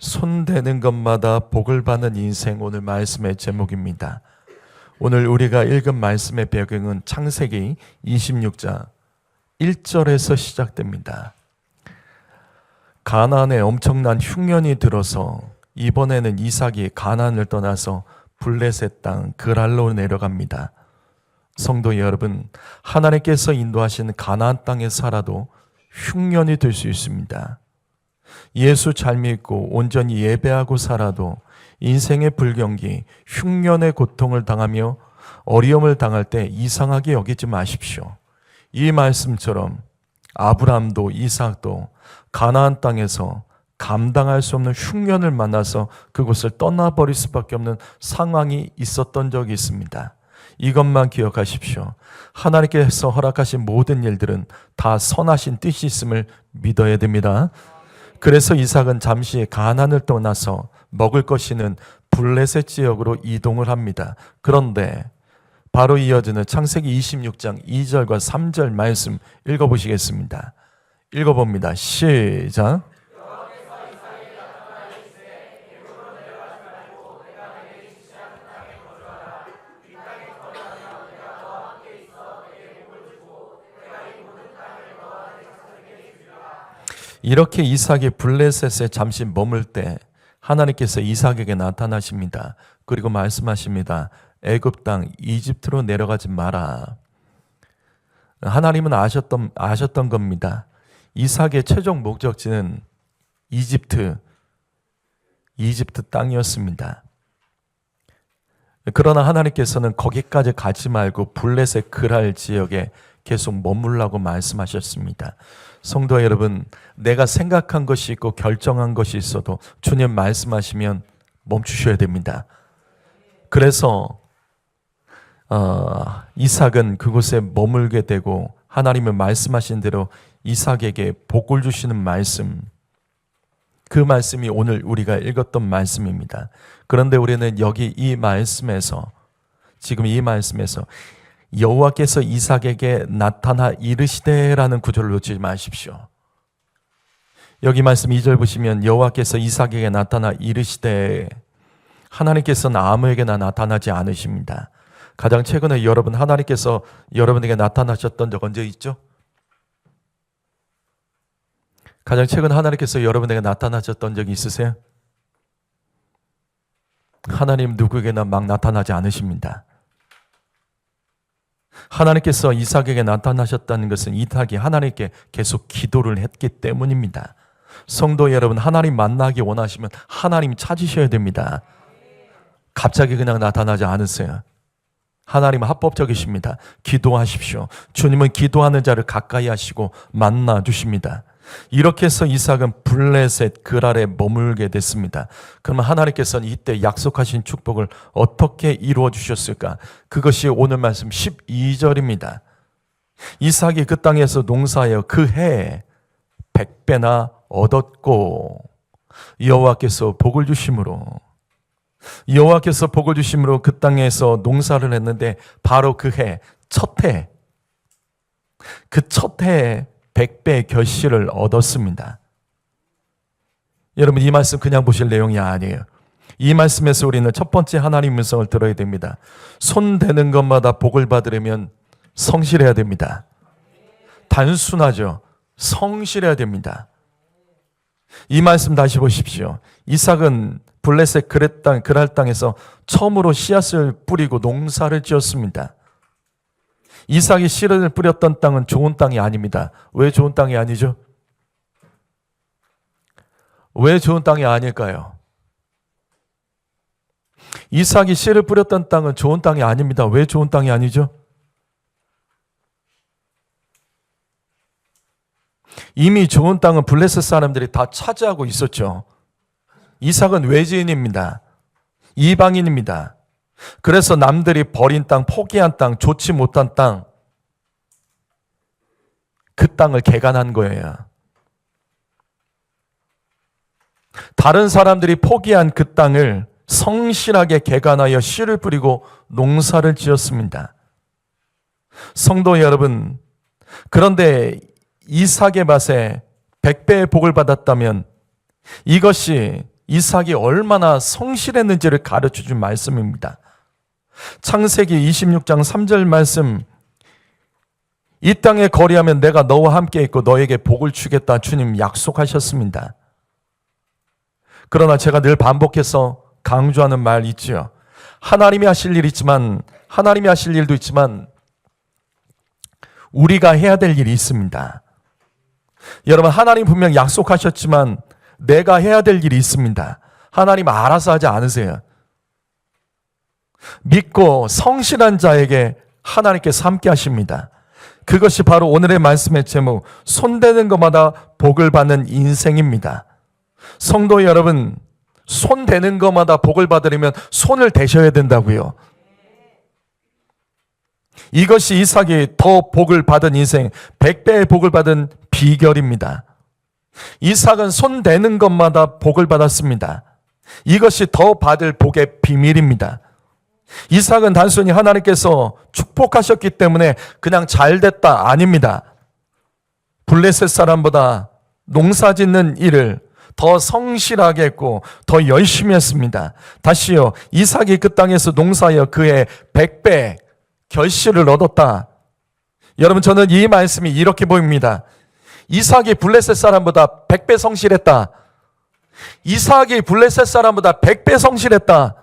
손대는 것마다 복을 받는 인생, 오늘 말씀의 제목입니다. 오늘 우리가 읽은 말씀의 배경은 창세기 26장 1절에서 시작됩니다. 가나안에 엄청난 흉년이 들어서 이번에는 이삭이 가나안을 떠나서 블레셋 땅 그랄로 내려갑니다. 성도 여러분, 하나님께서 인도하신 가나안 땅에 살아도 흉년이 될 수 있습니다. 예수 잘 믿고 온전히 예배하고 살아도 인생의 불경기, 흉년의 고통을 당하며 어려움을 당할 때 이상하게 여기지 마십시오. 이 말씀처럼 아브라함도 이삭도 가나안 땅에서 감당할 수 없는 흉년을 만나서 그곳을 떠나버릴 수밖에 없는 상황이 있었던 적이 있습니다. 이것만 기억하십시오. 하나님께서 허락하신 모든 일들은 다 선하신 뜻이 있음을 믿어야 됩니다. 그래서 이삭은 잠시 가나안을 떠나서 먹을 것이 있는 블레셋 지역으로 이동을 합니다. 그런데 바로 이어지는 창세기 26장 2절과 3절 말씀 읽어보시겠습니다. 읽어봅니다. 시작. 이렇게 이삭이 블레셋에 잠시 머물 때 하나님께서 이삭에게 나타나십니다. 그리고 말씀하십니다. 애굽 땅 이집트로 내려가지 마라. 하나님은 아셨던 겁니다. 이삭의 최종 목적지는 이집트 땅이었습니다. 그러나 하나님께서는 거기까지 가지 말고 블레셋 그랄 지역에 계속 머물라고 말씀하셨습니다. 성도 여러분, 내가 생각한 것이 있고 결정한 것이 있어도 주님 말씀하시면 멈추셔야 됩니다. 그래서 이삭은 그곳에 머물게 되고 하나님의 말씀하신 대로 이삭에게 복을 주시는 말씀, 그 말씀이 오늘 우리가 읽었던 말씀입니다. 그런데 우리는 여기 이 말씀에서, 지금 이 말씀에서 여호와께서 이삭에게 나타나 이르시되라는 구절을 놓치지 마십시오. 여기 말씀 2절 보시면 여호와께서 이삭에게 나타나 이르시되, 하나님께서는 아무에게나 나타나지 않으십니다. 가장 최근에 하나님께서 여러분에게 나타나셨던 적 언제 있죠? 가장 최근 하나님께서 여러분에게 나타나셨던 적이 있으세요? 하나님 누구에게나 막 나타나지 않으십니다. 하나님께서 이삭에게 나타나셨다는 것은 이삭이 하나님께 계속 기도를 했기 때문입니다. 성도 여러분, 하나님 만나기 원하시면 하나님 찾으셔야 됩니다. 갑자기 그냥 나타나지 않으세요. 하나님은 합법적이십니다. 기도하십시오. 주님은 기도하는 자를 가까이 하시고 만나 주십니다. 이렇게 해서 이삭은 블레셋 그랄에 머물게 됐습니다. 그러면 하나님께서는 이때 약속하신 축복을 어떻게 이루어 주셨을까? 그것이 오늘 말씀 12절입니다. 이삭이 그 땅에서 농사하여 그 해에 100배나 얻었고 여호와께서 복을 주심으로 그 땅에서 농사를 했는데 바로 그 해, 첫 해에 100배의 결실을 얻었습니다. 여러분, 이 말씀 그냥 보실 내용이 아니에요. 이 말씀에서 우리는 첫 번째 하나님 음성을 들어야 됩니다. 손 대는 것마다 복을 받으려면 성실해야 됩니다. 단순하죠. 성실해야 됩니다. 이 말씀 다시 보십시오. 이삭은 블레셋 그랄 땅에서 처음으로 씨앗을 뿌리고 농사를 지었습니다. 이삭이 씨를 뿌렸던 땅은 좋은 땅이 아닙니다. 왜 좋은 땅이 아니죠? 왜 좋은 땅이 아닐까요? 이삭이 씨를 뿌렸던 땅은 좋은 땅이 아닙니다. 왜 좋은 땅이 아니죠? 이미 좋은 땅은 블레셋 사람들이 다 차지하고 있었죠. 이삭은 외지인입니다. 이방인입니다. 그래서 남들이 버린 땅, 포기한 땅, 좋지 못한 땅, 그 땅을 개간한 거예요. 다른 사람들이 포기한 그 땅을 성실하게 개간하여 씨를 뿌리고 농사를 지었습니다. 성도 여러분, 그런데 이삭의 밭에 100배의 복을 받았다면 이것이 이삭이 얼마나 성실했는지를 가르쳐준 말씀입니다. 창세기 26장 3절 말씀, 이 땅에 거리하면 내가 너와 함께 있고 너에게 복을 주겠다 주님 약속하셨습니다. 그러나 제가 늘 반복해서 강조하는 말 있지요. 하나님이 하실 일이 있지만, 하나님이 하실 일도 있지만 우리가 해야 될 일이 있습니다. 여러분, 하나님 분명 약속하셨지만 내가 해야 될 일이 있습니다. 하나님 알아서 하지 않으세요. 믿고 성실한 자에게 하나님께서 함께 하십니다. 그것이 바로 오늘의 말씀의 제목, 손대는 것마다 복을 받는 인생입니다. 성도 여러분, 손대는 것마다 복을 받으려면 손을 대셔야 된다고요. 이것이 이삭이 더 복을 받은 인생, 100배의 복을 받은 비결입니다. 이삭은 손대는 것마다 복을 받았습니다. 이것이 더 받을 복의 비밀입니다. 이삭은 단순히 하나님께서 축복하셨기 때문에 그냥 잘됐다, 아닙니다. 블레셋 사람보다 농사 짓는 일을 더 성실하게 했고 더 열심히 했습니다. 다시요, 이삭이 그 땅에서 농사하여 그의 100배 결실을 얻었다. 여러분, 저는 이 말씀이 이렇게 보입니다. 이삭이 블레셋 사람보다 100배 성실했다. 이삭이 블레셋 사람보다 100배 성실했다.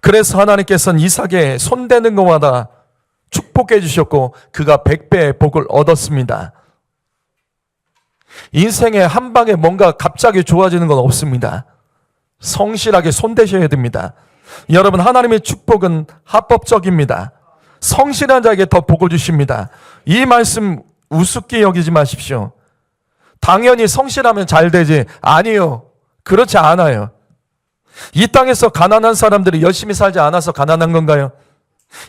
그래서 하나님께서는 이삭의 손대는 것마다 축복해 주셨고 그가 100배의 복을 얻었습니다. 인생에 한 방에 뭔가 갑자기 좋아지는 건 없습니다. 성실하게 손대셔야 됩니다. 여러분, 하나님의 축복은 합법적입니다. 성실한 자에게 더 복을 주십니다. 이 말씀 우습게 여기지 마십시오. 당연히 성실하면 잘 되지. 아니요, 그렇지 않아요. 이 땅에서 가난한 사람들이 열심히 살지 않아서 가난한 건가요?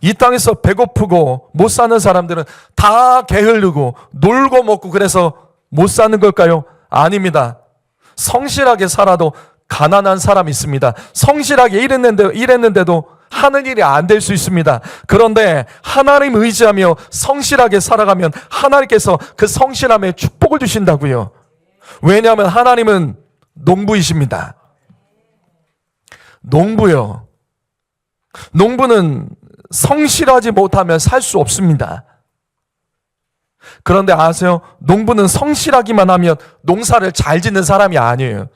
이 땅에서 배고프고 못 사는 사람들은 다 게으르고 놀고 먹고 그래서 못 사는 걸까요? 아닙니다. 성실하게 살아도 가난한 사람이 있습니다. 성실하게 일했는데도 하는 일이 안 될 수 있습니다. 그런데 하나님 의지하며 성실하게 살아가면 하나님께서 그 성실함에 축복을 주신다고요. 왜냐하면 하나님은 농부이십니다. 농부요. 농부는 성실하지 못하면 살 수 없습니다. 그런데 아세요? 농부는 성실하기만 하면 농사를 잘 짓는 사람이 아니에요.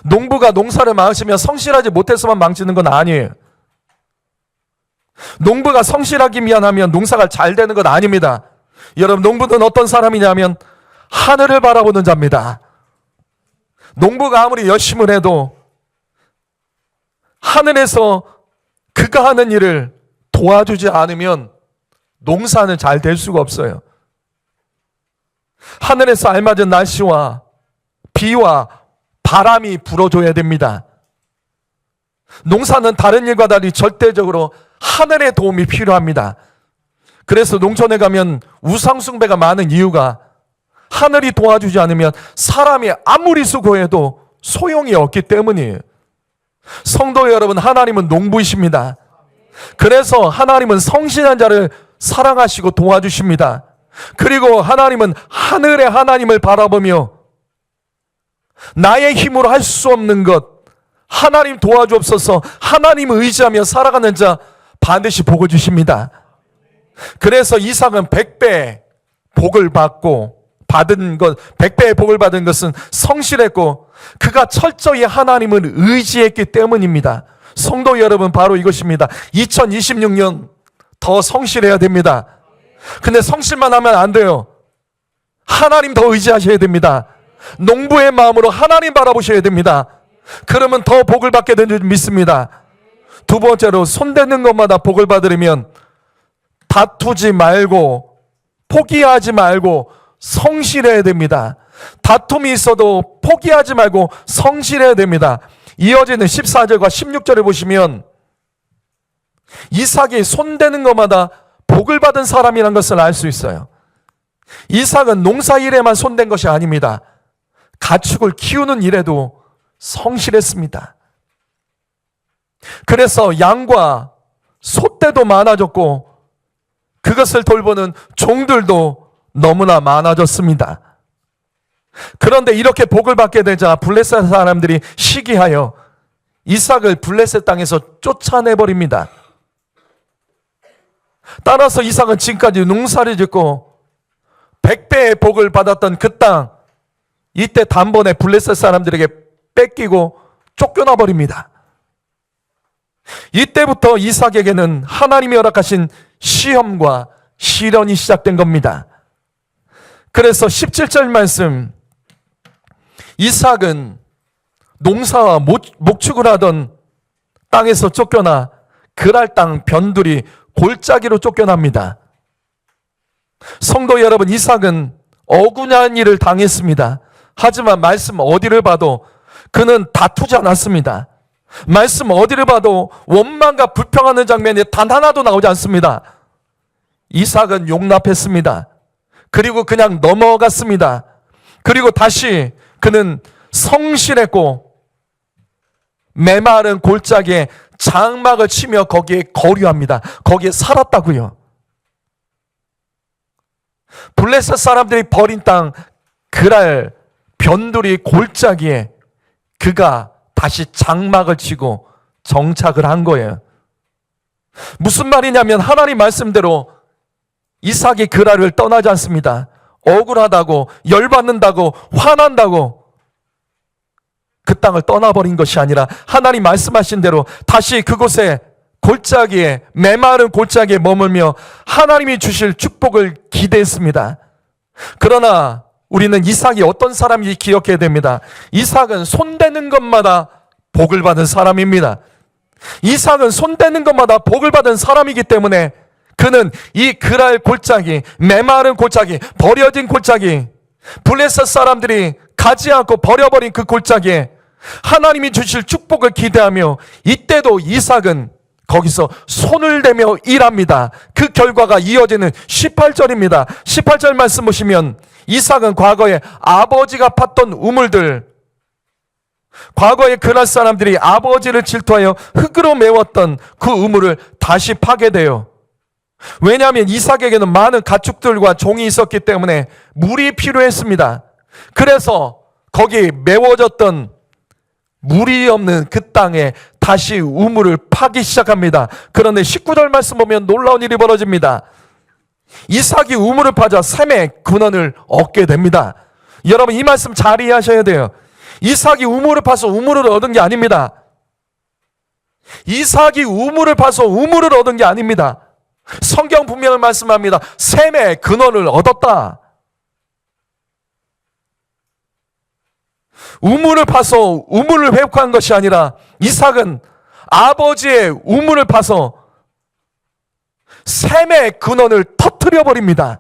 농부가 농사를 망치면 성실하지 못해서만 망치는 건 아니에요. 농부가 성실하기만 하면 농사가 잘 되는 건 아닙니다. 여러분, 농부는 어떤 사람이냐면 하늘을 바라보는 자입니다. 농부가 아무리 열심을 해도 하늘에서 그가 하는 일을 도와주지 않으면 농사는 잘 될 수가 없어요. 하늘에서 알맞은 날씨와 비와 바람이 불어줘야 됩니다. 농사는 다른 일과 달리 절대적으로 하늘의 도움이 필요합니다. 그래서 농촌에 가면 우상숭배가 많은 이유가 하늘이 도와주지 않으면 사람이 아무리 수고해도 소용이 없기 때문이에요. 성도 여러분, 하나님은 농부이십니다. 그래서 하나님은 성실한 자를 사랑하시고 도와주십니다. 그리고 하나님은 하늘의 하나님을 바라보며 나의 힘으로 할 수 없는 것 하나님 도와주옵소서, 하나님 의지하며 살아가는 자 반드시 복을 주십니다. 그래서 이삭은 100배 복을 받은 것, 100배의 복을 받은 것은 성실했고 그가 철저히 하나님을 의지했기 때문입니다. 성도 여러분, 바로 이것입니다. 2026년 더 성실해야 됩니다. 근데 성실만 하면 안 돼요. 하나님 더 의지하셔야 됩니다. 농부의 마음으로 하나님 바라보셔야 됩니다. 그러면 더 복을 받게 되는 줄 믿습니다. 두 번째로, 손대는 것마다 복을 받으려면 다투지 말고 포기하지 말고 성실해야 됩니다. 다툼이 있어도 포기하지 말고 성실해야 됩니다. 이어지는 14절과 16절을 보시면 이삭이 손대는 것마다 복을 받은 사람이라는 것을 알 수 있어요. 이삭은 농사일에만 손댄 것이 아닙니다. 가축을 키우는 일에도 성실했습니다. 그래서 양과 소떼도 많아졌고 그것을 돌보는 종들도 너무나 많아졌습니다. 그런데 이렇게 복을 받게 되자 블레셋 사람들이 시기하여 이삭을 블레셋 땅에서 쫓아내버립니다. 따라서 이삭은 지금까지 농사를 짓고 100배의 복을 받았던 그 땅, 이때 단번에 블레셋 사람들에게 뺏기고 쫓겨나 버립니다. 이때부터 이삭에게는 하나님이 허락하신 시험과 시련이 시작된 겁니다. 그래서 17절 말씀, 이삭은 농사와 목축을 하던 땅에서 쫓겨나 그랄 땅 변두리 골짜기로 쫓겨납니다. 성도 여러분, 이삭은 억울한 일을 당했습니다. 하지만 말씀 어디를 봐도 그는 다투지 않았습니다. 말씀 어디를 봐도 원망과 불평하는 장면이 단 하나도 나오지 않습니다. 이삭은 용납했습니다. 그리고 그냥 넘어갔습니다. 그리고 다시 그는 성실했고 메마른 골짜기에 장막을 치며 거기에 거류합니다. 거기에 살았다고요. 블레셋 사람들이 버린 땅 그랄 변두리 골짜기에 그가 다시 장막을 치고 정착을 한 거예요. 무슨 말이냐면 하나님 말씀대로 이삭이 그랄을 떠나지 않습니다. 억울하다고, 열받는다고, 화난다고 그 땅을 떠나버린 것이 아니라 하나님 말씀하신 대로 다시 그곳에 골짜기에, 메마른 골짜기에 머물며 하나님이 주실 축복을 기대했습니다. 그러나 우리는 이삭이 어떤 사람인지 기억해야 됩니다. 이삭은 손대는 것마다 복을 받은 사람입니다. 이삭은 손대는 것마다 복을 받은 사람이기 때문에 그는 이 그랄 골짜기, 메마른 골짜기, 버려진 골짜기, 블레셋 사람들이 가지 않고 버려버린 그 골짜기에 하나님이 주실 축복을 기대하며 이때도 이삭은 거기서 손을 대며 일합니다. 그 결과가 이어지는 18절입니다. 18절 말씀 보시면 이삭은 과거에 아버지가 팠던 우물들, 과거에 그랄 사람들이 아버지를 질투하여 흙으로 메웠던 그 우물을 다시 파게 돼요. 왜냐하면 이삭에게는 많은 가축들과 종이 있었기 때문에 물이 필요했습니다. 그래서 거기 메워졌던 물이 없는 그 땅에 다시 우물을 파기 시작합니다. 그런데 19절 말씀 보면 놀라운 일이 벌어집니다. 이삭이 우물을 파자 샘의 근원을 얻게 됩니다. 여러분, 이 말씀 잘 이해하셔야 돼요. 이삭이 우물을 파서 우물을 얻은 게 아닙니다. 이삭이 우물을 파서 우물을 얻은 게 아닙니다. 성경 분명히 말씀합니다. 샘의 근원을 얻었다. 우물을 파서 우물을 회복한 것이 아니라 이삭은 아버지의 우물을 파서 샘의 근원을 터뜨려 버립니다.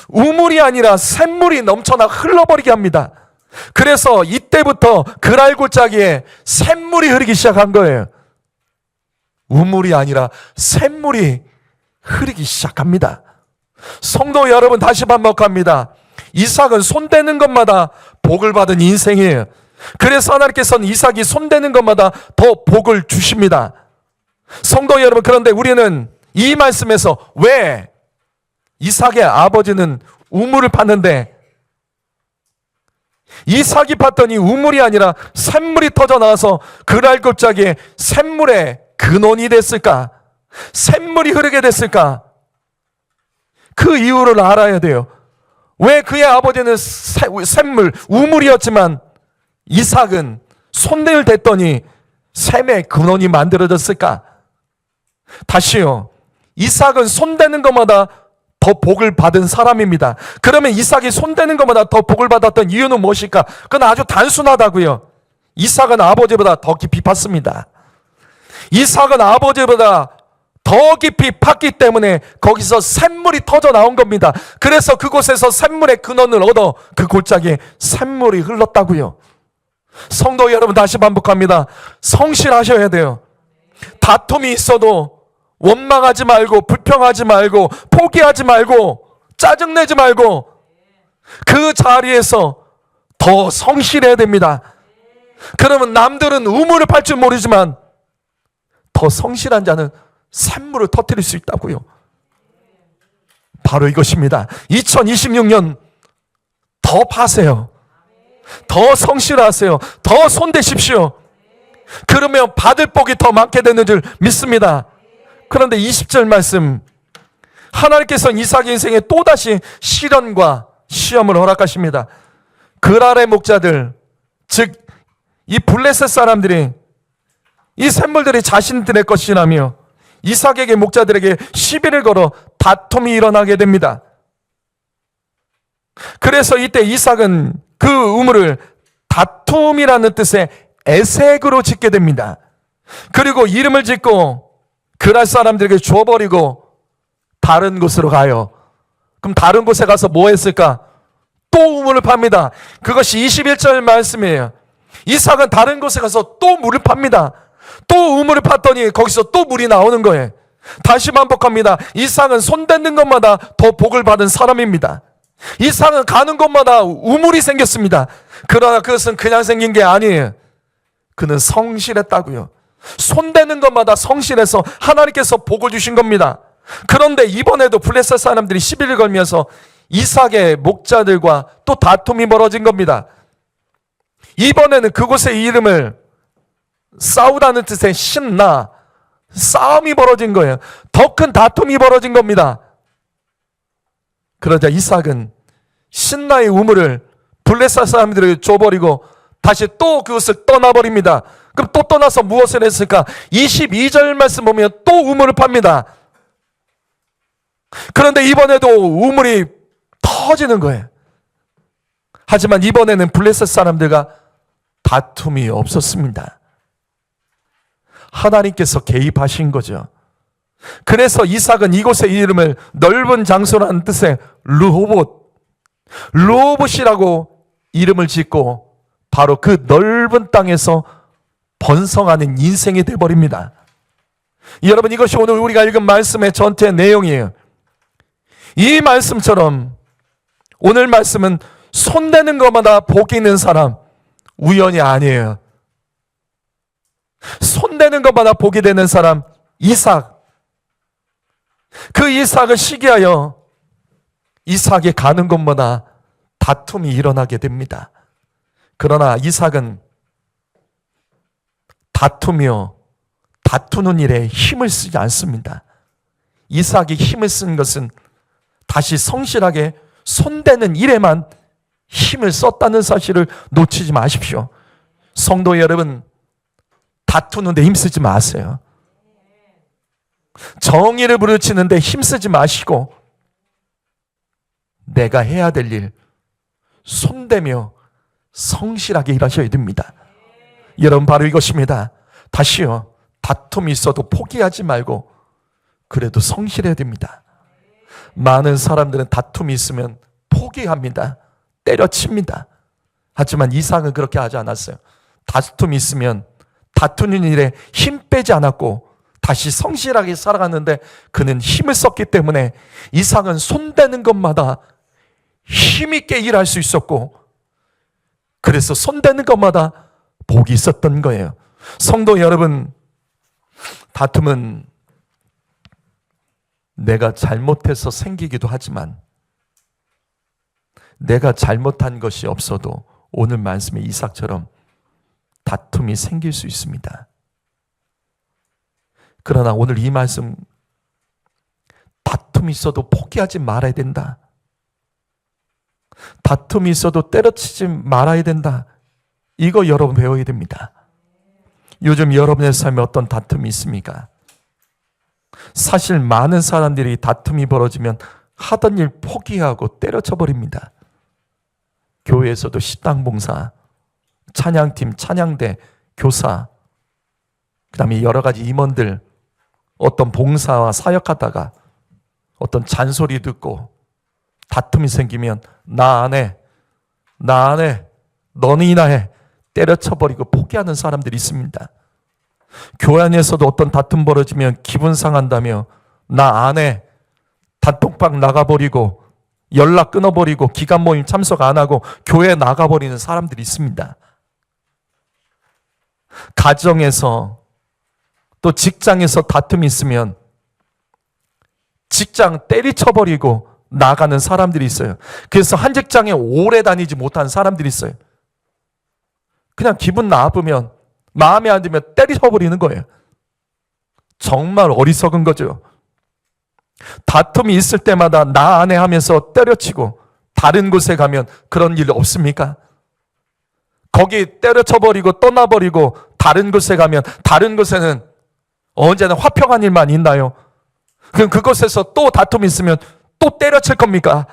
우물이 아니라 샘물이 넘쳐나 흘러버리게 합니다. 그래서 이때부터 그랄 골짜기에 샘물이 흐르기 시작한 거예요. 우물이 아니라 샘물이 흐르기 시작합니다. 성도 여러분, 다시 반복합니다. 이삭은 손대는 것마다 복을 받은 인생이에요. 그래서 하나님께서는 이삭이 손대는 것마다 더 복을 주십니다. 성도 여러분, 그런데 우리는 이 말씀에서 왜 이삭의 아버지는 우물을 팠는데 이삭이 팠더니 우물이 아니라 샘물이 터져 나와서 그랄 골짜기에 샘물의 근원이 됐을까? 샘물이 흐르게 됐을까? 그 이유를 알아야 돼요. 왜 그의 아버지는 샘물, 우물이었지만 이삭은 손을 댔더니 샘의 근원이 만들어졌을까? 다시요. 이삭은 손대는 것마다 더 복을 받은 사람입니다. 그러면 이삭이 손대는 것마다 더 복을 받았던 이유는 무엇일까? 그건 아주 단순하다고요. 이삭은 아버지보다 더 깊이 팠습니다. 이삭은 아버지보다 더 깊이 팠기 때문에 거기서 샘물이 터져 나온 겁니다. 그래서 그곳에서 샘물의 근원을 얻어 그 골짜기에 샘물이 흘렀다고요. 성도 여러분, 다시 반복합니다. 성실하셔야 돼요. 다툼이 있어도 원망하지 말고, 불평하지 말고, 포기하지 말고, 짜증내지 말고 그 자리에서 더 성실해야 됩니다. 그러면 남들은 우물을 팔 줄 모르지만 더 성실한 자는 샘물을 터뜨릴 수 있다고요. 바로 이것입니다. 2026년 더 파세요. 더 성실하세요. 더 손대십시오. 그러면 받을 복이 더 많게 되는 줄 믿습니다. 그런데 20절 말씀, 하나님께서 이삭의 인생에 또다시 시련과 시험을 허락하십니다. 그랄의 목자들, 즉 이 블레셋 사람들이, 이 샘물들이 자신들의 것이라며 이삭에게 목자들에게 시비를 걸어 다툼이 일어나게 됩니다. 그래서 이때 이삭은 그 우물을 다툼이라는 뜻의 에색으로 짓게 됩니다. 그리고 이름을 짓고 그랄 사람들에게 줘버리고 다른 곳으로 가요. 그럼 다른 곳에 가서 뭐 했을까? 또 우물을 팝니다. 그것이 21절 말씀이에요. 이삭은 다른 곳에 가서 또 물을 팝니다. 또 우물을 팠더니 거기서 또 물이 나오는 거예요. 다시 반복합니다. 이삭은 손대는 것마다 더 복을 받은 사람입니다. 이삭은 가는 곳마다 우물이 생겼습니다. 그러나 그것은 그냥 생긴 게 아니에요. 그는 성실했다고요. 손대는 것마다 성실해서 하나님께서 복을 주신 겁니다. 그런데 이번에도 블레셋 사람들이 시비를 걸면서 이삭의 목자들과 또 다툼이 벌어진 겁니다. 이번에는 그곳의 이름을 싸우다는 뜻의 신나, 싸움이 벌어진 거예요. 더 큰 다툼이 벌어진 겁니다. 그러자 이삭은 신나의 우물을 블레셋 사람들에게 줘버리고 다시 또 그것을 떠나버립니다. 그럼 또 떠나서 무엇을 했을까? 22절 말씀 보면 또 우물을 팝니다. 그런데 이번에도 우물이 터지는 거예요. 하지만 이번에는 블레셋 사람들과 다툼이 없었습니다. 하나님께서 개입하신 거죠. 그래서 이삭은 이곳의 이름을 넓은 장소라는 뜻의 르호봇이라고 이름을 짓고 바로 그 넓은 땅에서 번성하는 인생이 되어버립니다. 여러분, 이것이 오늘 우리가 읽은 말씀의 전체 내용이에요. 이 말씀처럼 오늘 말씀은 손대는 것마다 복이 있는 사람, 우연이 아니에요. 손대는 것마다 복이 되는 사람, 이삭. 그 이삭을 시기하여 이삭이 가는 곳마다 다툼이 일어나게 됩니다. 그러나 이삭은 다투는 일에 힘을 쓰지 않습니다. 이삭이 힘을 쓴 것은 다시 성실하게 손대는 일에만 힘을 썼다는 사실을 놓치지 마십시오. 성도 여러분, 다투는데 힘쓰지 마세요. 정의를 부르치는데 힘쓰지 마시고 내가 해야 될 일 손대며 성실하게 일하셔야 됩니다. 여러분, 바로 이것입니다. 다시요, 다툼이 있어도 포기하지 말고 그래도 성실해야 됩니다. 많은 사람들은 다툼이 있으면 포기합니다. 때려칩니다. 하지만 이삭은 그렇게 하지 않았어요. 다툼이 있으면 다투는 일에 힘 빼지 않았고 다시 성실하게 살아갔는데 그는 힘을 썼기 때문에 이삭은 손대는 것마다 힘있게 일할 수 있었고 그래서 손대는 것마다 복이 있었던 거예요. 성도 여러분, 다툼은 내가 잘못해서 생기기도 하지만 내가 잘못한 것이 없어도 오늘 말씀의 이삭처럼 다툼이 생길 수 있습니다. 그러나 오늘 이 말씀, 다툼이 있어도 포기하지 말아야 된다. 다툼이 있어도 때려치지 말아야 된다. 이거 여러분 배워야 됩니다. 요즘 여러분의 삶에 어떤 다툼이 있습니까? 사실 많은 사람들이 다툼이 벌어지면 하던 일 포기하고 때려쳐버립니다. 교회에서도 식당 봉사, 찬양팀, 찬양대, 교사, 그 다음에 여러 가지 임원들, 어떤 봉사와 사역하다가 어떤 잔소리 듣고 다툼이 생기면 나 안 해, 너는 이나 해, 때려쳐버리고 포기하는 사람들이 있습니다. 교회 안에서도 어떤 다툼 벌어지면 기분 상한다며 나 안 해, 단톡방 나가버리고 연락 끊어버리고 기간 모임 참석 안 하고 교회 나가버리는 사람들이 있습니다. 가정에서 또 직장에서 다툼이 있으면 직장 때리쳐버리고 나가는 사람들이 있어요. 그래서 한 직장에 오래 다니지 못한 사람들이 있어요. 그냥 기분 나쁘면, 마음에 안 들면 때려버리는 거예요. 정말 어리석은 거죠. 다툼이 있을 때마다 나 안에 하면서 때려치고 다른 곳에 가면 그런 일 없습니까? 거기 때려쳐버리고 떠나버리고 다른 곳에 가면 다른 곳에는 언제나 화평한 일만 있나요? 그럼 그곳에서 또 다툼이 있으면 또 때려칠 겁니까?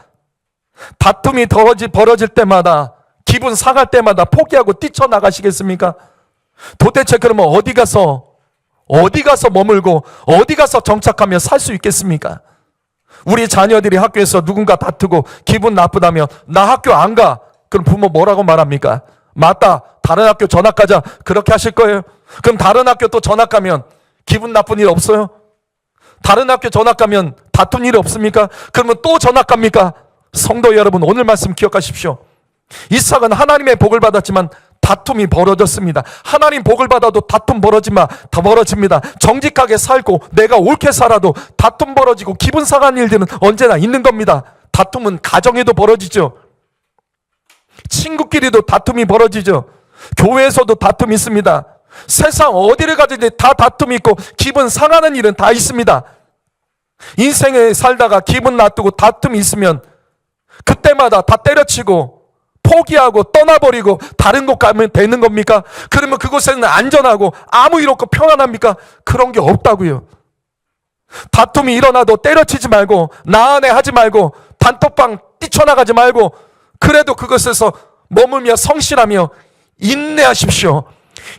다툼이 벌어질 때마다, 기분 상할 때마다 포기하고 뛰쳐나가시겠습니까? 도대체 그러면 어디 가서 머물고 어디 가서 정착하며 살 수 있겠습니까? 우리 자녀들이 학교에서 누군가 다투고 기분 나쁘다면 나 학교 안 가. 그럼 부모 뭐라고 말합니까? 맞다, 다른 학교 전학 가자. 그렇게 하실 거예요? 그럼 다른 학교 또 전학 가면 기분 나쁜 일 없어요? 다른 학교 전학 가면 다툰 일이 없습니까? 그러면 또 전학 갑니까? 성도 여러분, 오늘 말씀 기억하십시오. 이삭은 하나님의 복을 받았지만 다툼이 벌어졌습니다. 하나님 복을 받아도 다툼 벌어집니다. 정직하게 살고 내가 옳게 살아도 다툼 벌어지고 기분 상한 일들은 언제나 있는 겁니다. 다툼은 가정에도 벌어지죠. 친구끼리도 다툼이 벌어지죠. 교회에서도 다툼이 있습니다. 세상 어디를 가든지 다 다툼이 있고 기분 상하는 일은 다 있습니다. 인생에 살다가 기분 나쁘고 다툼이 있으면 그때마다 다 때려치고 포기하고 떠나버리고 다른 곳 가면 되는 겁니까? 그러면 그곳에는 안전하고 아무 일 없고 평안합니까? 그런 게 없다고요. 다툼이 일어나도 때려치지 말고 나안에 하지 말고 단톡방 뛰쳐나가지 말고 그래도 그것에서 머물며 성실하며 인내하십시오.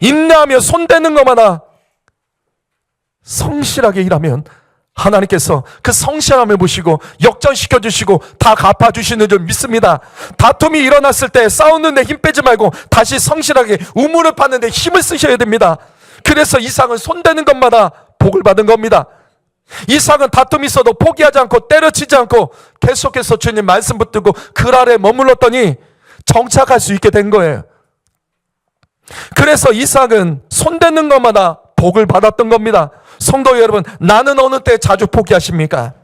인내하며 손대는 것마다 성실하게 일하면 하나님께서 그 성실함을 보시고 역전시켜 주시고 다 갚아주시는 줄 믿습니다. 다툼이 일어났을 때 싸우는데 힘 빼지 말고 다시 성실하게 우물을 파는데 힘을 쓰셔야 됩니다. 그래서 이삭은 손대는 것마다 복을 받은 겁니다. 이삭은 다툼이 있어도 포기하지 않고 때려치지 않고 계속해서 주님 말씀 붙들고 그 아래 머물렀더니 정착할 수 있게 된 거예요. 그래서 이삭은 손대는 것마다 복을 받았던 겁니다. 성도 여러분, 나는 어느 때 자주 포기하십니까?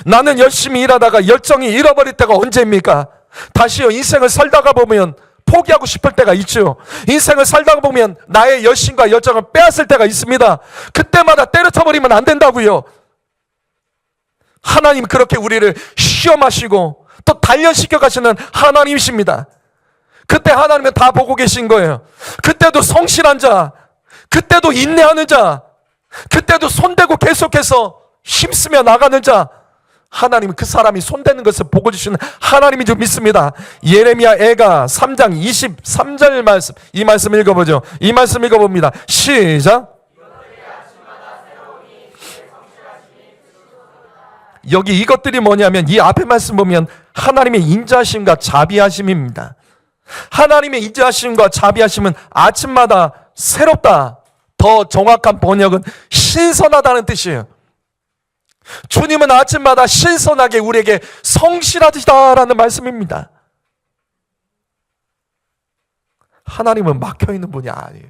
나는 열심히 일하다가 열정이 잃어버릴 때가 언제입니까? 다시요, 인생을 살다가 보면 포기하고 싶을 때가 있죠. 인생을 살다가 보면 나의 열심과 열정을 빼앗을 때가 있습니다. 그때마다 때려쳐버리면 안 된다고요. 하나님 그렇게 우리를 시험하시고 또 단련시켜 가시는 하나님이십니다. 그때 하나님은 다 보고 계신 거예요. 그때도 성실한 자, 그때도 인내하는 자, 그때도 손대고 계속해서 힘쓰며 나가는 자, 하나님은 그 사람이 손대는 것을 보고 주시는 하나님인 줄 믿습니다. 예레미야 애가 3장 23절 말씀, 이 말씀 읽어보죠. 이 말씀 읽어봅니다. 시작. 여기 이것들이 뭐냐면 이 앞에 말씀 보면 하나님의 인자하심과 자비하심입니다. 하나님의 인자하심과 자비하심은 아침마다 새롭다. 더 정확한 번역은 신선하다는 뜻이에요. 주님은 아침마다 신선하게 우리에게 성실하시다라는 말씀입니다. 하나님은 막혀있는 분이 아니에요.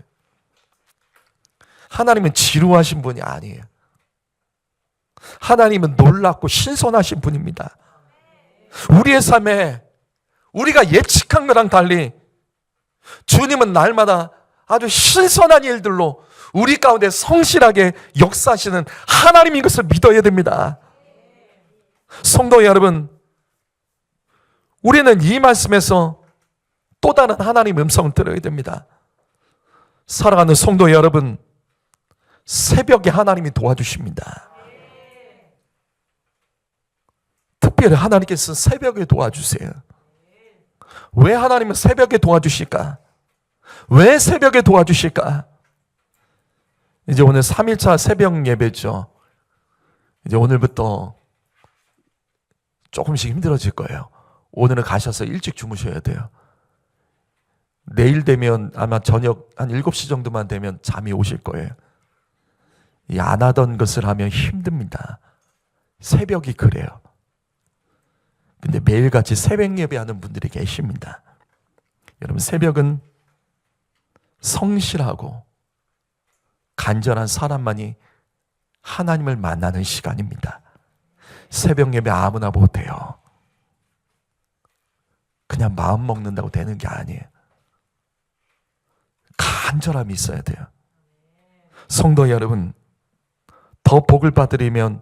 하나님은 지루하신 분이 아니에요. 하나님은 놀랍고 신선하신 분입니다. 우리의 삶에 우리가 예측한 거랑 달리 주님은 날마다 아주 신선한 일들로 우리 가운데 성실하게 역사하시는 하나님인 것을 믿어야 됩니다. 성도 여러분, 우리는 이 말씀에서 또 다른 하나님의 음성을 들어야 됩니다. 사랑하는 성도 여러분, 새벽에 하나님이 도와주십니다. 특별히 하나님께서 새벽에 도와주세요. 왜 하나님은 새벽에 도와주실까? 왜 새벽에 도와주실까? 이제 오늘 3일차 새벽 예배죠. 이제 오늘부터 조금씩 힘들어질 거예요. 오늘은 가셔서 일찍 주무셔야 돼요. 내일 되면 아마 저녁 한 7시 정도만 되면 잠이 오실 거예요. 안 하던 것을 하면 힘듭니다. 새벽이 그래요. 근데 매일같이 새벽 예배하는 분들이 계십니다. 여러분, 새벽은 성실하고 간절한 사람만이 하나님을 만나는 시간입니다. 새벽 예배 아무나 못해요. 그냥 마음 먹는다고 되는 게 아니에요. 간절함이 있어야 돼요. 성도 여러분, 더 복을 받으려면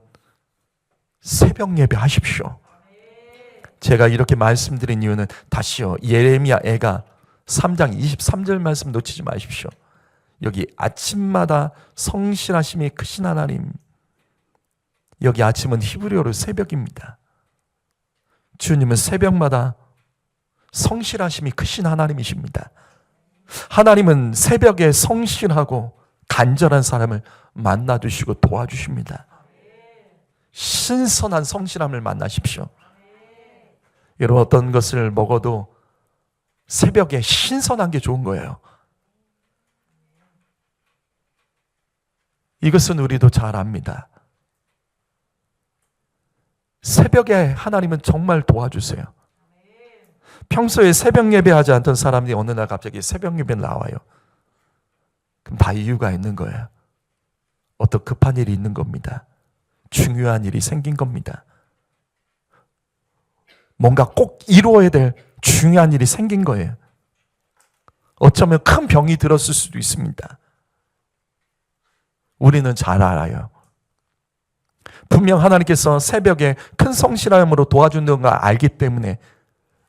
새벽 예배 하십시오. 제가 이렇게 말씀드린 이유는 다시요, 예레미야 애가 3장 23절 말씀 놓치지 마십시오. 여기 아침마다 성실하심이 크신 하나님, 여기 아침은 히브리어로 새벽입니다. 주님은 새벽마다 성실하심이 크신 하나님이십니다. 하나님은 새벽에 성실하고 간절한 사람을 만나주시고 도와주십니다. 신선한 성실함을 만나십시오. 여러분, 어떤 것을 먹어도 새벽에 신선한 게 좋은 거예요. 이것은 우리도 잘 압니다. 새벽에 하나님은 정말 도와주세요. 평소에 새벽 예배하지 않던 사람이 어느 날 갑자기 새벽 예배 나와요. 그럼 다 이유가 있는 거예요. 어떤 급한 일이 있는 겁니다. 중요한 일이 생긴 겁니다. 뭔가 꼭 이루어야 될 중요한 일이 생긴 거예요. 어쩌면 큰 병이 들었을 수도 있습니다. 우리는 잘 알아요. 분명 하나님께서 새벽에 큰 성실함으로 도와준다는 걸 알기 때문에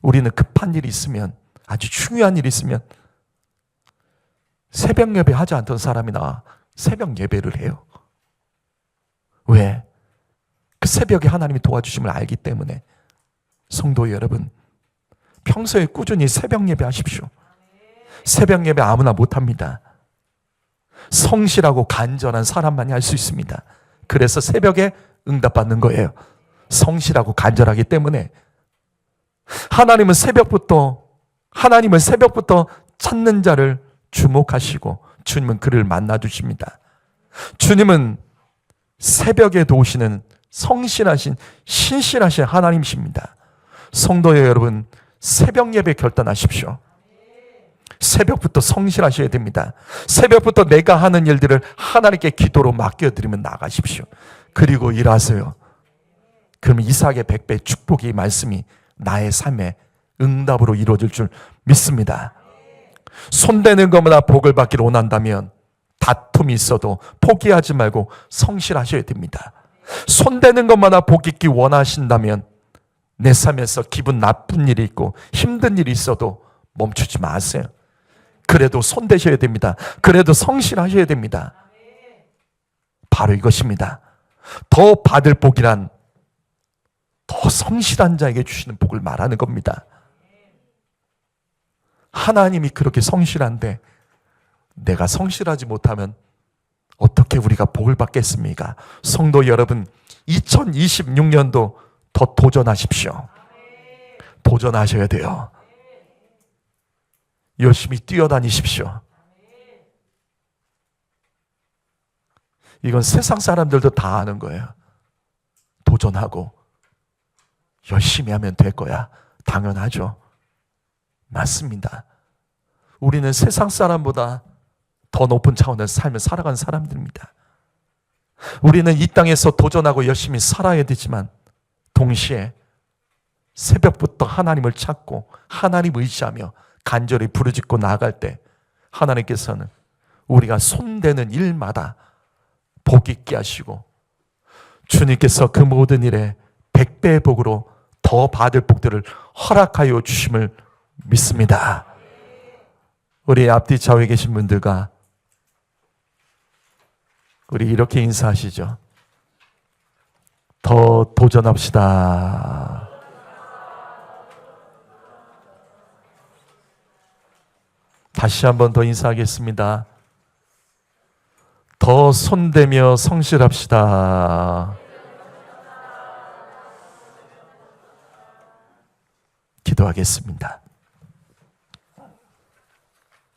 우리는 급한 일이 있으면, 아주 중요한 일이 있으면 새벽 예배 하지 않던 사람이나 새벽 예배를 해요. 왜? 그 새벽에 하나님이 도와주심을 알기 때문에. 성도 여러분, 평소에 꾸준히 새벽 예배 하십시오. 새벽 예배 아무나 못합니다. 성실하고 간절한 사람만이 할 수 있습니다. 그래서 새벽에 응답받는 거예요. 성실하고 간절하기 때문에. 하나님을 새벽부터 찾는 자를 주목하시고 주님은 그를 만나주십니다. 주님은 새벽에 도우시는 성실하신 신실하신 하나님이십니다. 성도 여러분, 새벽 예배 결단하십시오. 새벽부터 성실하셔야 됩니다. 새벽부터 내가 하는 일들을 하나님께 기도로 맡겨드리면 나가십시오. 그리고 일하세요. 그럼 이삭의 100배 축복이 말씀이 나의 삶에 응답으로 이루어질 줄 믿습니다. 손대는 것마다 복을 받기를 원한다면 다툼이 있어도 포기하지 말고 성실하셔야 됩니다. 손대는 것마다 복 있기 원하신다면 내 삶에서 기분 나쁜 일이 있고 힘든 일이 있어도 멈추지 마세요. 그래도 손대셔야 됩니다. 그래도 성실하셔야 됩니다. 바로 이것입니다. 더 받을 복이란 더 성실한 자에게 주시는 복을 말하는 겁니다. 하나님이 그렇게 성실한데 내가 성실하지 못하면 어떻게 우리가 복을 받겠습니까? 성도 여러분, 2026년도 더 도전하십시오. 도전하셔야 돼요. 열심히 뛰어다니십시오. 이건 세상 사람들도 다 아는 거예요. 도전하고 열심히 하면 될 거야. 당연하죠. 맞습니다. 우리는 세상 사람보다 더 높은 차원의 삶을 살아가는 사람들입니다. 우리는 이 땅에서 도전하고 열심히 살아야 되지만 동시에 새벽부터 하나님을 찾고 하나님 의지하며 간절히 부르짖고 나아갈 때 하나님께서는 우리가 손대는 일마다 복 있게 하시고 주님께서 그 모든 일에 100배의 복으로 더 받을 복들을 허락하여 주심을 믿습니다. 우리 앞뒤 좌우에 계신 분들과 우리 이렇게 인사하시죠. 더 도전합시다. 다시 한 번 더 인사하겠습니다. 더 손대며 성실합시다. 기도하겠습니다.